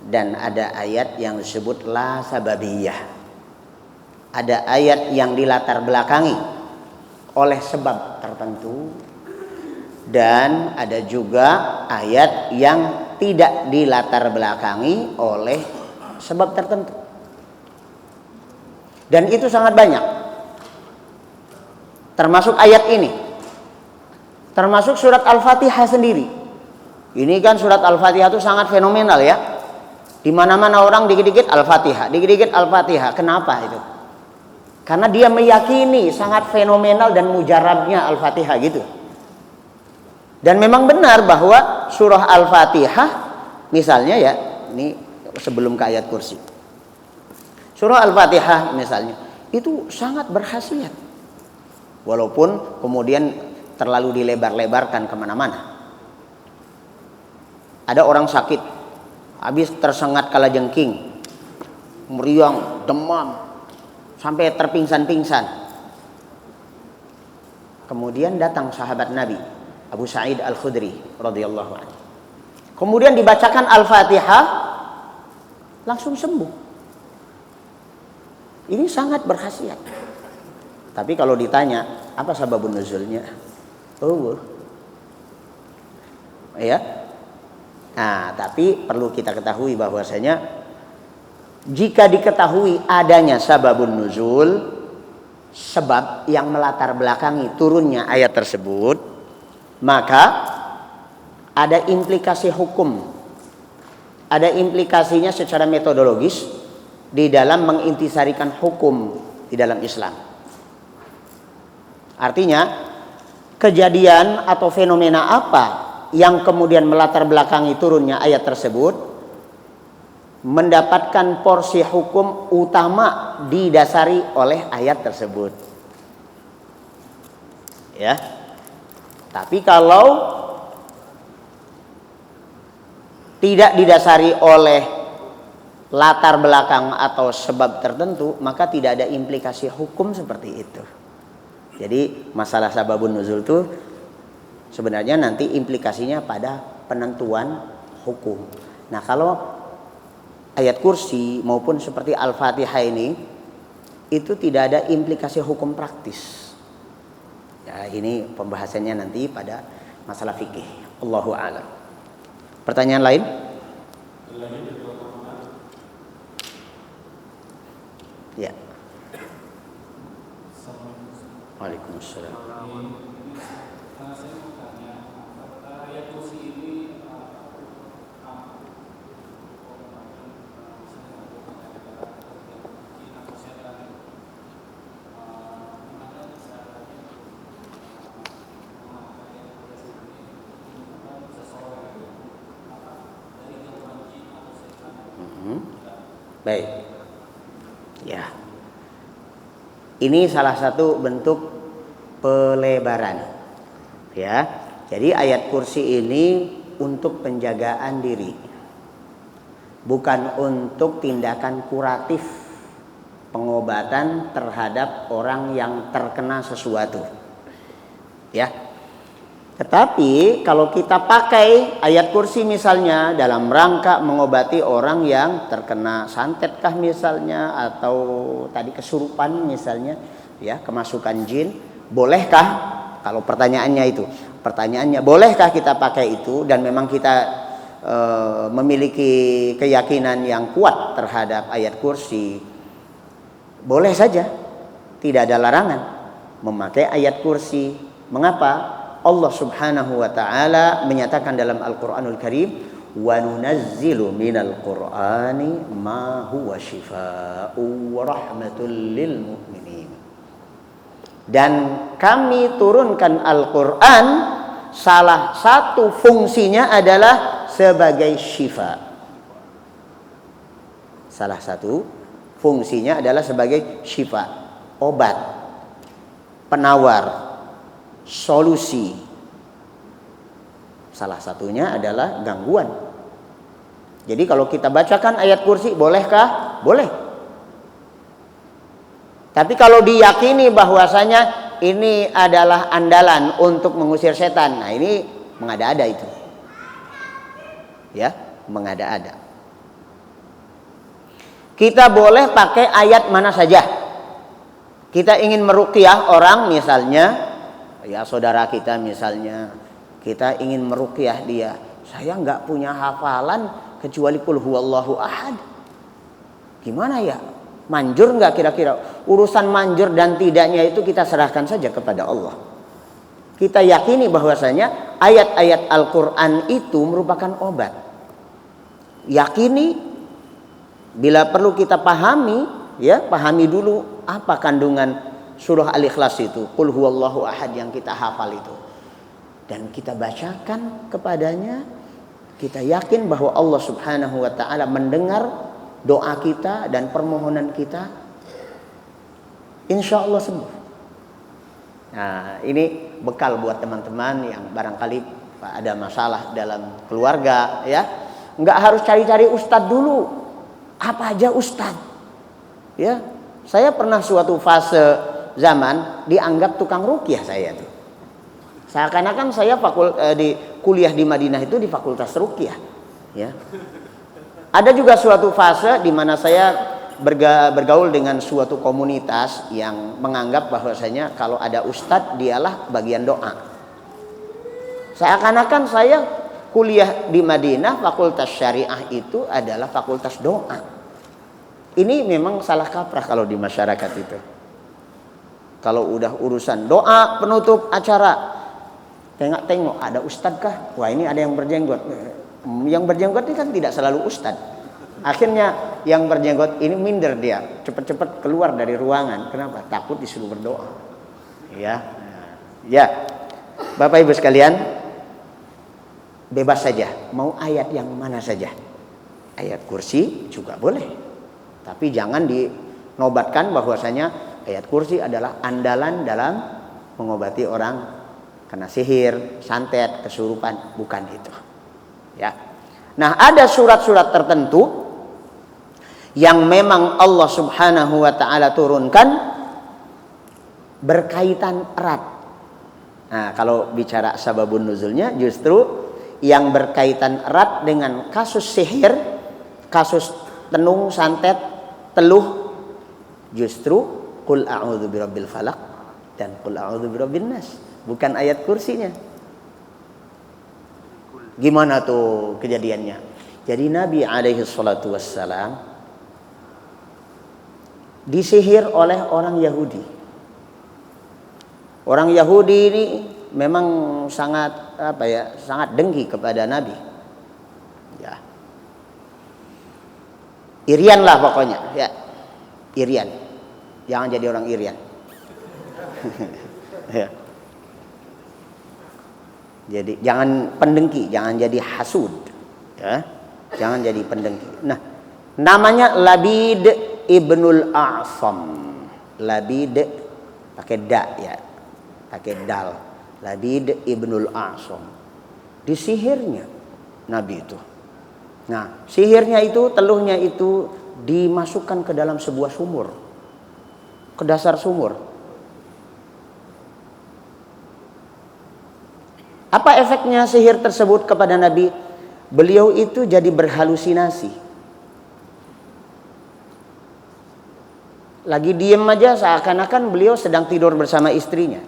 dan ada ayat yang disebut la sababiyah. Ada ayat yang dilatar belakangi oleh sebab tertentu, dan ada juga ayat yang tidak dilatar belakangi oleh sebab tertentu. Dan itu sangat banyak. Termasuk ayat ini. Termasuk surat Al-Fatihah sendiri. Ini kan surat Al-Fatihah itu sangat fenomenal ya. Di mana-mana orang dikit-dikit Al-Fatihah, dikit-dikit Al-Fatihah. Kenapa itu? Karena dia meyakini sangat fenomenal dan mujarabnya Al-Fatihah gitu. Dan memang benar bahwa surah Al-Fatihah misalnya ya, ini sebelum ke ayat kursi. Surah Al-Fatihah misalnya itu sangat berkhasiat. Walaupun kemudian terlalu dilebar-lebarkan kemana-mana. Ada orang sakit, habis tersengat kalajengking, meriang, demam, sampai terpingsan-pingsan. Kemudian datang sahabat Nabi Abu Sa'id Al-Khudri radhiyallahu anhu. Kemudian dibacakan Al-Fatihah, langsung sembuh. Ini sangat berkhasiat. Tapi kalau ditanya apa sababun nuzulnya? Ya. Nah, tapi perlu kita ketahui bahwasanya jika diketahui adanya sababun nuzul, sebab yang melatar belakangi turunnya ayat tersebut, maka ada implikasi hukum, ada implikasinya secara metodologis di dalam mengintisarikan hukum di dalam Islam. Artinya, kejadian atau fenomena apa yang kemudian melatar belakangi turunnya ayat tersebut mendapatkan porsi hukum utama didasari oleh ayat tersebut. Ya. Tapi kalau tidak didasari oleh latar belakang atau sebab tertentu, maka tidak ada implikasi hukum seperti itu. Jadi masalah sababun nuzul itu sebenarnya nanti implikasinya pada penentuan hukum. Nah, kalau ayat kursi maupun seperti Al-Fatihah ini itu tidak ada implikasi hukum praktis. Ya, ini pembahasannya nanti pada masalah fikih. Allahu a'lam. Pertanyaan lain? Ya. Waalaikumsalam. Baik. Ya. Ini salah satu bentuk pelebaran. Ya. Jadi ayat kursi ini untuk penjagaan diri. Bukan untuk tindakan kuratif, pengobatan terhadap orang yang terkena sesuatu. Ya. Tetapi kalau kita pakai ayat kursi misalnya dalam rangka mengobati orang yang terkena santet kah misalnya, atau tadi kesurupan misalnya, ya, kemasukan jin, bolehkah? Kalau pertanyaannya itu, pertanyaannya bolehkah kita pakai itu, dan memang kita memiliki keyakinan yang kuat terhadap ayat kursi, boleh saja, tidak ada larangan memakai ayat kursi. Mengapa? Allah Subhanahu wa taala menyatakan dalam Al-Qur'anul Karim, wa nunazzilu minal Qur'ani ma huwa syifaa'un wa rahmatul lil mu'minin. Dan kami turunkan Al-Qur'an, salah satu fungsinya adalah sebagai syifa. Salah satu fungsinya adalah sebagai syifa, obat, penawar, solusi. Salah satunya adalah gangguan. Jadi kalau kita bacakan ayat kursi, bolehkah? Boleh. Tapi kalau diyakini bahwasanya ini adalah andalan untuk mengusir setan, nah ini mengada-ada itu. Ya, mengada-ada. Kita boleh pakai ayat mana saja. Kita ingin meruqyah orang misalnya, ya saudara kita misalnya, kita ingin meruqyah dia, saya nggak punya hafalan kecuali qul huwallahu ahad. Gimana ya? Manjur nggak kira-kira? Urusan manjur dan tidaknya itu kita serahkan saja kepada Allah. Kita yakini bahwasanya ayat-ayat Al-Quran itu merupakan obat. Yakini, bila perlu kita pahami, ya pahami dulu apa kandungan surah Al-Ikhlas itu, qul huwallahu ahad yang kita hafal itu, dan kita bacakan kepadanya. Kita yakin bahwa Allah Subhanahu wa taala mendengar doa kita dan permohonan kita, insya Allah sembuh. Nah, ini bekal buat teman-teman yang barangkali ada masalah dalam keluarga, ya. Nggak harus cari-cari ustadz dulu. Apa aja ustadz, ya. Saya pernah suatu fase zaman dianggap tukang ruqyah saya tuh. Seakan-akan saya di kuliah di Madinah itu di Fakultas Ruqyah, ya. Ada juga suatu fase di mana saya bergaul dengan suatu komunitas yang menganggap bahwasanya kalau ada ustadz dialah bagian doa. Seakan-akan saya kuliah di Madinah Fakultas Syariah itu adalah fakultas doa. Ini memang salah kaprah kalau di masyarakat itu. Kalau udah urusan doa penutup acara, tengok ada ustadz kah? Wah, ini ada yang berjenggot. Yang berjenggot ini kan tidak selalu ustadz. Akhirnya yang berjenggot ini minder dia, cepat-cepat keluar dari ruangan. Kenapa? Takut disuruh berdoa. Ya, Bapak Ibu sekalian, bebas saja. Mau ayat yang mana saja. Ayat kursi juga boleh. Tapi jangan dinobatkan bahwasanya ayat kursi adalah andalan dalam mengobati orang kena sihir, santet, kesurupan. Bukan itu. Ya. Nah, ada surat-surat tertentu yang memang Allah Subhanahu wa taala turunkan berkaitan erat. Nah, kalau bicara sababun nuzulnya justru yang berkaitan erat dengan kasus sihir, kasus tenung, santet, teluh, justru qul a'udzu birabbil falaq dan qul a'udzu birabbin nas, bukan ayat kursinya. Gimana tuh kejadiannya? Jadi Nabi alaihi salatu wassalam disihir oleh orang Yahudi. Orang Yahudi ini memang sangat sangat dengki kepada Nabi. Ya. Irian lah pokoknya, ya. Irian. Jangan jadi orang irian. Ya. Jadi jangan pendengki, jangan jadi hasud, ya. Jangan jadi pendengki. Nah, namanya Labid ibnul A'sam. Labid pakai da, ya. Pakai dal. Labid ibnul A'sam. Disihirnya Nabi itu. Nah, sihirnya itu, teluhnya itu dimasukkan ke dalam sebuah sumur. Ke dasar sumur. Apa efeknya sihir tersebut kepada Nabi? Beliau itu jadi berhalusinasi. Lagi diem aja seakan-akan beliau sedang tidur bersama istrinya.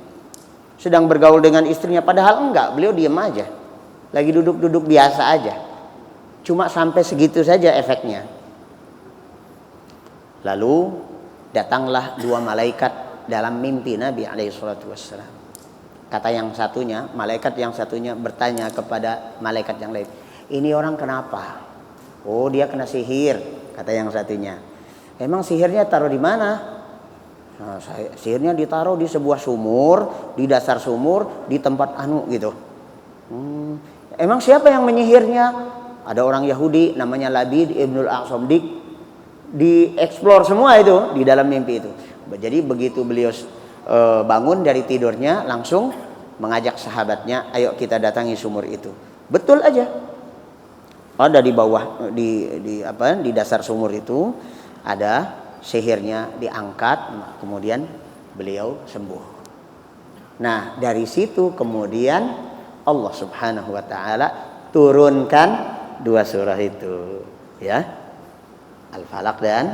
Sedang bergaul dengan istrinya. Padahal enggak, beliau diem aja. Lagi duduk-duduk biasa aja. Cuma sampai segitu saja efeknya. Lalu datanglah dua malaikat dalam mimpi Nabi alaihissalam. Kata yang satunya, malaikat yang satunya bertanya kepada malaikat yang lain, ini orang kenapa? Oh, dia kena sihir, kata yang satunya. Emang sihirnya taruh di mana? Nah, sihirnya ditaruh di sebuah sumur, di dasar sumur, di tempat gitu. Emang siapa yang menyihirnya? Ada orang Yahudi namanya Labid ibnul A'sam. Di explore semua itu di dalam mimpi itu. Jadi begitu beliau bangun dari tidurnya, langsung mengajak sahabatnya, ayo kita datangi sumur itu. Betul aja. Ada di bawah di dasar sumur itu ada sihirnya, diangkat, kemudian beliau sembuh. Nah, dari situ kemudian Allah Subhanahu wa taala turunkan dua surah itu, ya. Al-Falaq dan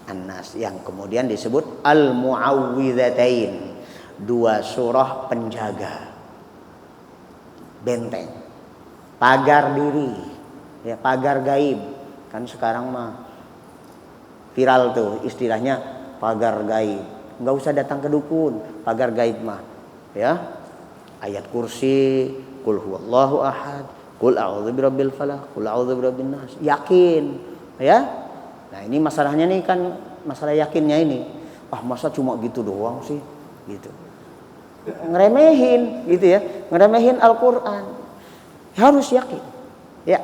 An-Nas, yang kemudian disebut Al-Mu'awwidzatain, dua surah penjaga benteng, pagar diri, ya, pagar gaib. Kan sekarang mah viral tuh istilahnya pagar gaib. Enggak usah datang ke dukun, pagar gaib mah, ya. Ayat kursi, qul huwallahu ahad, qul a'udzu birabbil falaq, qul a'udzu birabbin nas. Yakin, ya. Nah, ini masalahnya nih kan, masalah yakinnya ini. Masa cuma gitu doang sih, gitu. Ngeremehin gitu ya, ngeremehin Al-Qur'an. Harus yakin. Ya.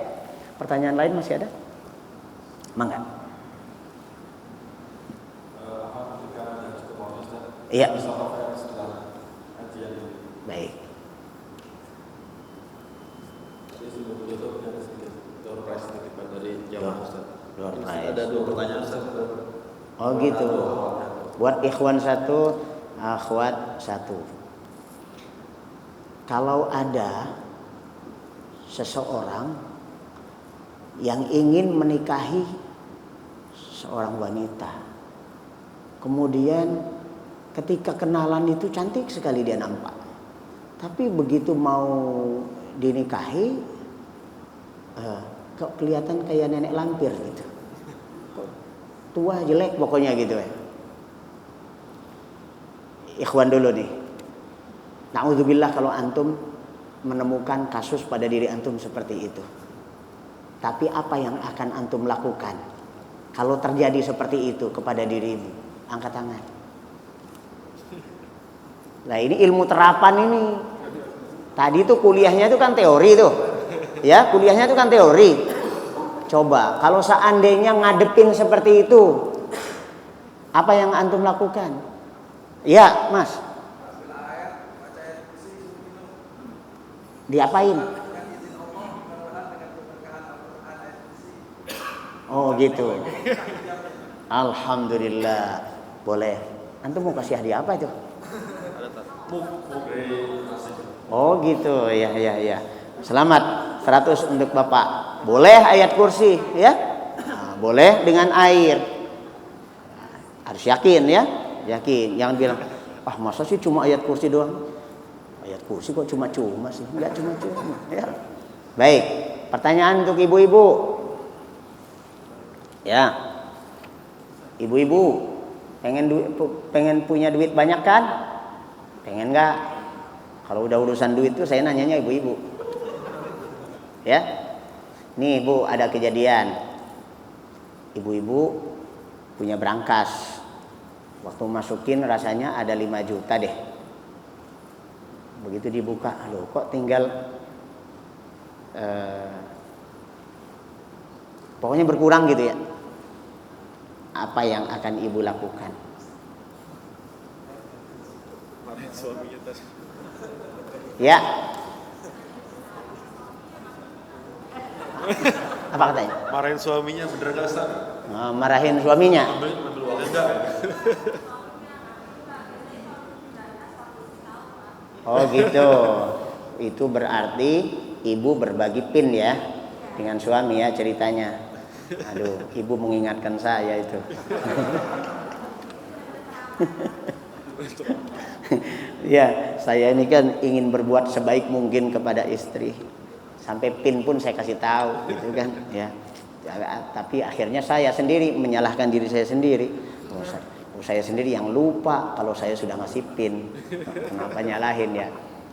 Pertanyaan lain masih ada? Mangga. Iya. Baik. Ada dua pertanyaan Ustaz. Oh gitu. Buat ikhwan satu, akhwat satu. kalau ada seseorang yang ingin menikahi seorang wanita, kemudian ketika kenalan itu cantik sekali dia nampak, tapi begitu mau dinikahi kok kelihatan kayak nenek lampir gitu, tua jelek pokoknya gitu ya. Ikhwan dulu nih, na'udzubillah kalau antum menemukan kasus pada diri antum seperti itu. Tapi apa yang akan antum lakukan kalau terjadi seperti itu kepada dirimu? Angkat tangan. Nah ini ilmu terapan ini. Tadi tuh kuliahnya itu kan teori tuh. Ya, kuliahnya itu kan teori. Coba kalau seandainya ngadepin seperti itu, apa yang antum lakukan? Ya, Mas. Diapain? Oh gitu. Alhamdulillah. Boleh. Antum mau kasih hadiah apa itu? Oh gitu. Ya. Selamat. 100 untuk Bapak. Boleh ayat kursi ya? Nah, boleh dengan air. Harus yakin ya. Yakin. Jangan bilang, masa sih cuma ayat kursi doang? Ayat kursi kok cuma-cuma sih? Enggak cuma-cuma ya. Baik, pertanyaan untuk ibu-ibu. Ya. Ibu-ibu, pengen punya duit banyak kan? Pengen enggak? Kalau udah urusan duit tuh saya nanyanya ibu-ibu. Ya. Nih, Bu, ada kejadian. Ibu-ibu punya brankas. Waktu masukin rasanya ada 5 juta deh. Begitu dibuka, loh kok tinggal pokoknya berkurang gitu ya. Apa yang akan ibu lakukan? Ya. Apa katanya? Marahin suaminya, bener gak Ustaz? Marahin suaminya. Ambil uang enggak? Oh gitu. Itu berarti ibu berbagi PIN ya dengan suami ya ceritanya. Aduh, ibu mengingatkan saya itu. Ya, saya ini kan ingin berbuat sebaik mungkin kepada istri. Sampai PIN pun saya kasih tahu gitu kan ya. Tapi akhirnya saya sendiri menyalahkan diri saya sendiri. Saya sendiri yang lupa kalau saya sudah ngasih PIN. Kenapa nyalahin ya?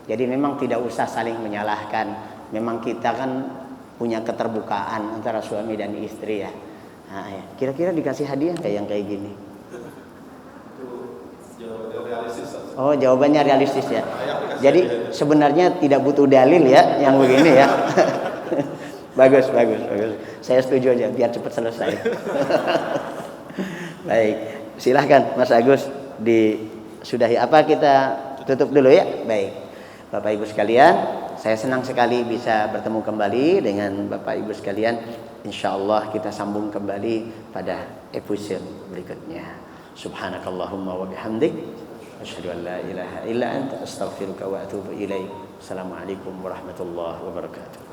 Jadi memang tidak usah saling menyalahkan. Memang kita kan punya keterbukaan antara suami dan istri ya. Nah, ya. Kira-kira dikasih hadiah kayak yang kayak gini? Oh, jawabannya realistis ya. Jadi sebenarnya tidak butuh dalil ya yang begini ya. Bagus. Saya setuju aja biar cepat selesai. Baik, silahkan Mas Agus disudahi apa kita tutup dulu ya. Baik, Bapak Ibu sekalian, saya senang sekali bisa bertemu kembali dengan Bapak Ibu sekalian. Insya Allah kita sambung kembali pada episode berikutnya. Subhanakallahumma wa bihamdik, asyhadu an la ilaha illa anta, astaghfiruka wa atubu ilaik. Assalamualaikum warahmatullahi wabarakatuh.